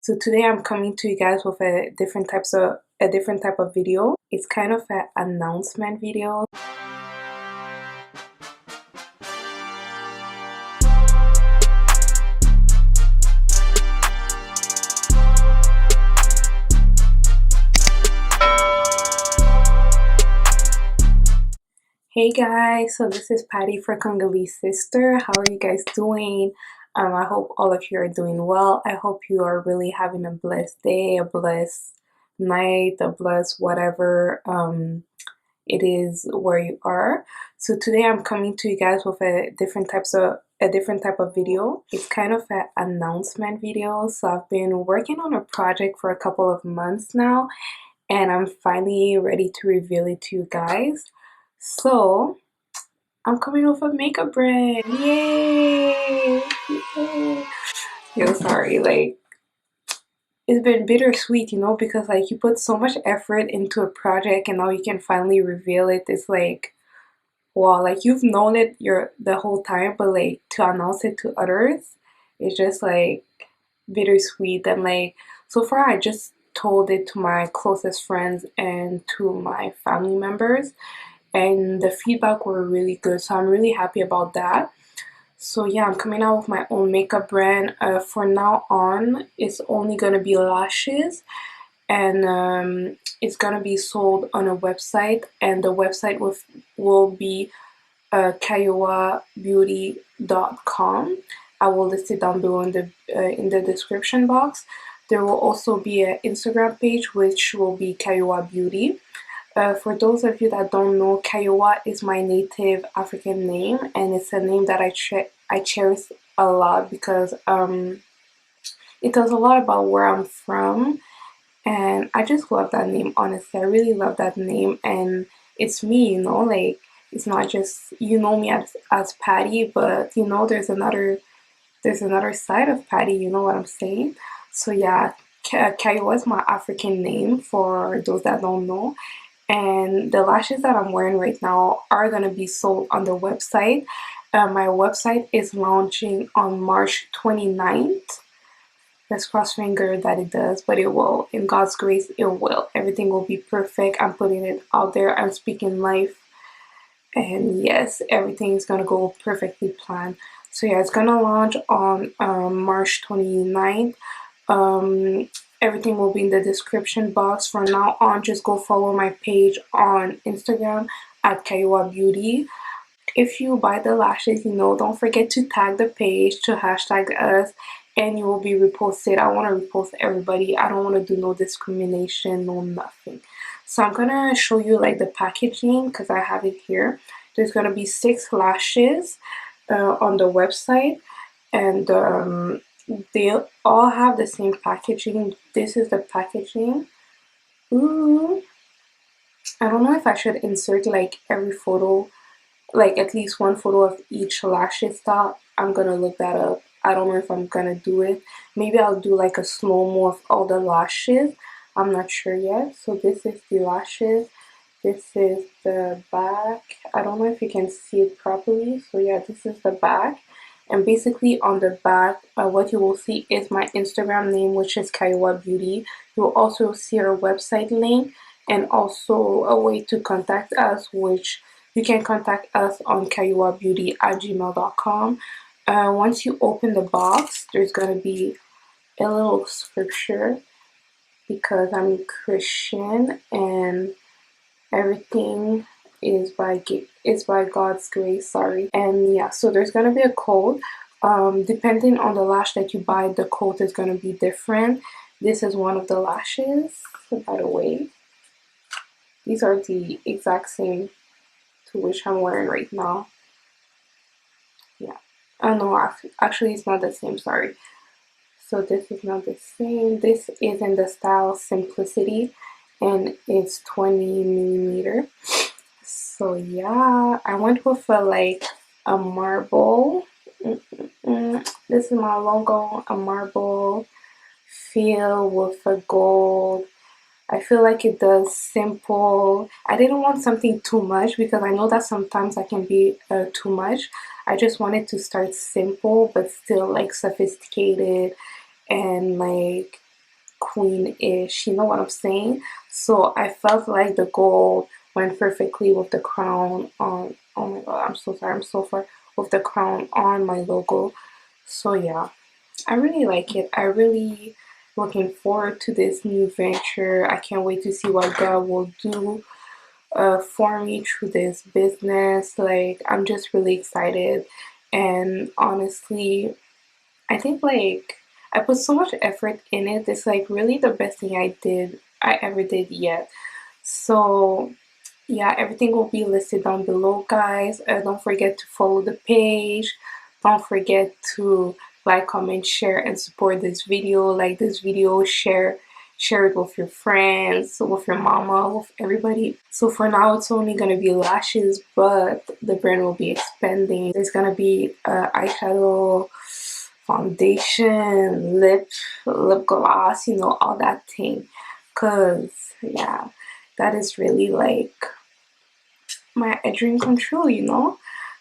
So today I'm coming to you guys with a different type of video. It's kind of an announcement video. Hey guys, so this is Patty for Congolese Sister. How are you guys doing? I hope all of you are doing well. I hope you are really having a blessed day, a blessed night, a blessed whatever it is where you are. So today I'm coming to you guys with a different type of video. It's kind of an announcement video. So I've been working on a project for a couple of months now, and I'm finally ready to reveal it to you guys. So I'm coming off a makeup brand. Yay! Yay! Yo, sorry, like it's been bittersweet, because like you put so much effort into a project and now you can finally reveal it. It's like, wow, like you've known it the whole time, but like to announce it to others, it's just like bittersweet. And like so far I just told it to my closest friends and to my family members, and the feedback were really good, so I'm really happy about that. So yeah, I'm coming out with my own makeup brand. For now on, it's only gonna be lashes, and it's gonna be sold on a website, and the website will be KAYOWA I will list it down below in the description box. There will also be an Instagram page which will be KAYOWA Beauty. For those of you that don't know, KAYOWA is my native African name, and it's a name that I cherish a lot because it tells a lot about where I'm from, and I just love that name. Honestly, I really love that name, and it's me. Like it's not just me as Patty, but there's another side of Patty. You know what I'm saying? So yeah, KAYOWA is my African name for those that don't know. And the lashes that I'm wearing right now are going to be sold on the website. My website is launching on March 29th. Let's cross finger that it does, but it will. In God's grace, it will. Everything will be perfect. I'm putting it out there. I'm speaking life. And yes, everything is going to go perfectly planned. So yeah, it's going to launch on March 29th. Everything will be in the description box. From now on, just go follow my page on Instagram at KAYOWA Beauty. If you buy the lashes, don't forget to tag the page, to hashtag us, and you will be reposted. I want to repost everybody. I don't want to do no discrimination, no nothing. So I'm going to show you like the packaging because I have it here. There's going to be 6 lashes on the website, and they all have the same packaging. This is the packaging. Ooh. I don't know if I should insert like every photo, like at least one photo of each lashes style. I'm gonna look that up. I don't know if I'm gonna do it. Maybe I'll do like a slow-mo of all the lashes. I'm not sure yet. So this is the lashes. This is the back. I don't know if you can see it properly. So yeah, this is the back. And basically on the back, what you will see is my Instagram name, which is KAYOWA Beauty. You will also see our website link and also a way to contact us, which you can contact us on kayowabeauty@gmail.com. Once you open the box, there's going to be a little scripture because I'm Christian and everything is by God's grace, sorry. And yeah, so there's gonna be a code. Depending on the lash that you buy, the code is gonna be different. This is one of the lashes, by the way. These are the exact same to which I'm wearing right now. Yeah. Oh no, actually it's not the same, sorry. So this is not the same. This is in the style Simplicity, and it's 20 millimeter. So yeah, I went with like a marble. This is my logo, a marble feel with a gold. I feel like it does simple. I didn't want something too much because I know that sometimes I can be too much. I just wanted to start simple but still like sophisticated and like queen-ish, you know what I'm saying? So I felt like the gold went perfectly with the crown on. Oh my god, I'm so sorry, I'm so far with the crown on my logo. So yeah, I really like it. I really looking forward to this new venture. I can't wait to see what God will do for me through this business. Like, I'm just really excited. And honestly, I think like I put so much effort in it. It's like really the best thing I ever did yet. So yeah, everything will be listed down below, guys. Don't forget to follow the page. Don't forget to like, comment, share, and support this video. Like this video, share it with your friends, with your mama, with everybody. So for now, it's only gonna be lashes, but the brand will be expanding. There's gonna be eyeshadow, foundation, lip gloss, you know, all that thing. Cause yeah, that is really like my dream come true, you know.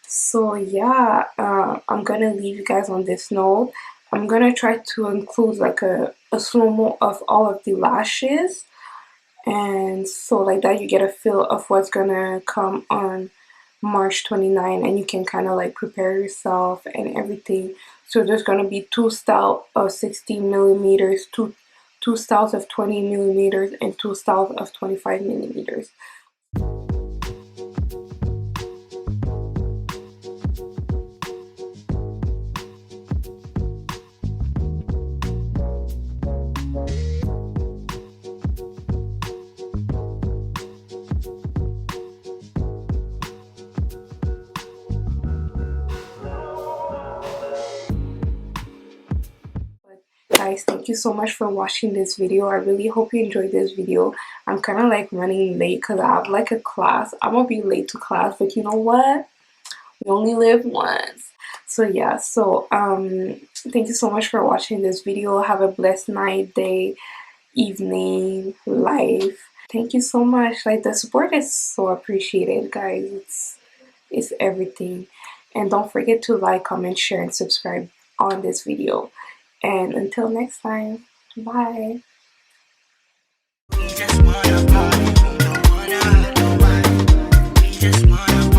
So yeah, I'm gonna leave you guys on this note. I'm gonna try to include like a slow-mo of all of the lashes, and so like that you get a feel of what's gonna come on March 29, and you can kind of like prepare yourself and everything. So there's gonna be two styles of 16 millimeters, two styles of 20 millimeters, and two styles of 25 millimeters. Guys, thank you so much for watching this video. I really hope you enjoyed this video. I'm kind of like running late because I have like a class. I'm gonna be late to class, but you know what? We only live once. So yeah, so thank you so much for watching this video. Have a blessed night, day, evening, life. Thank you so much. Like the support is so appreciated, guys. It's everything. And don't forget to like, comment, share, and subscribe on this video. And until next time, bye. We just wanna party, we don't wanna hurt nobody. We just wanna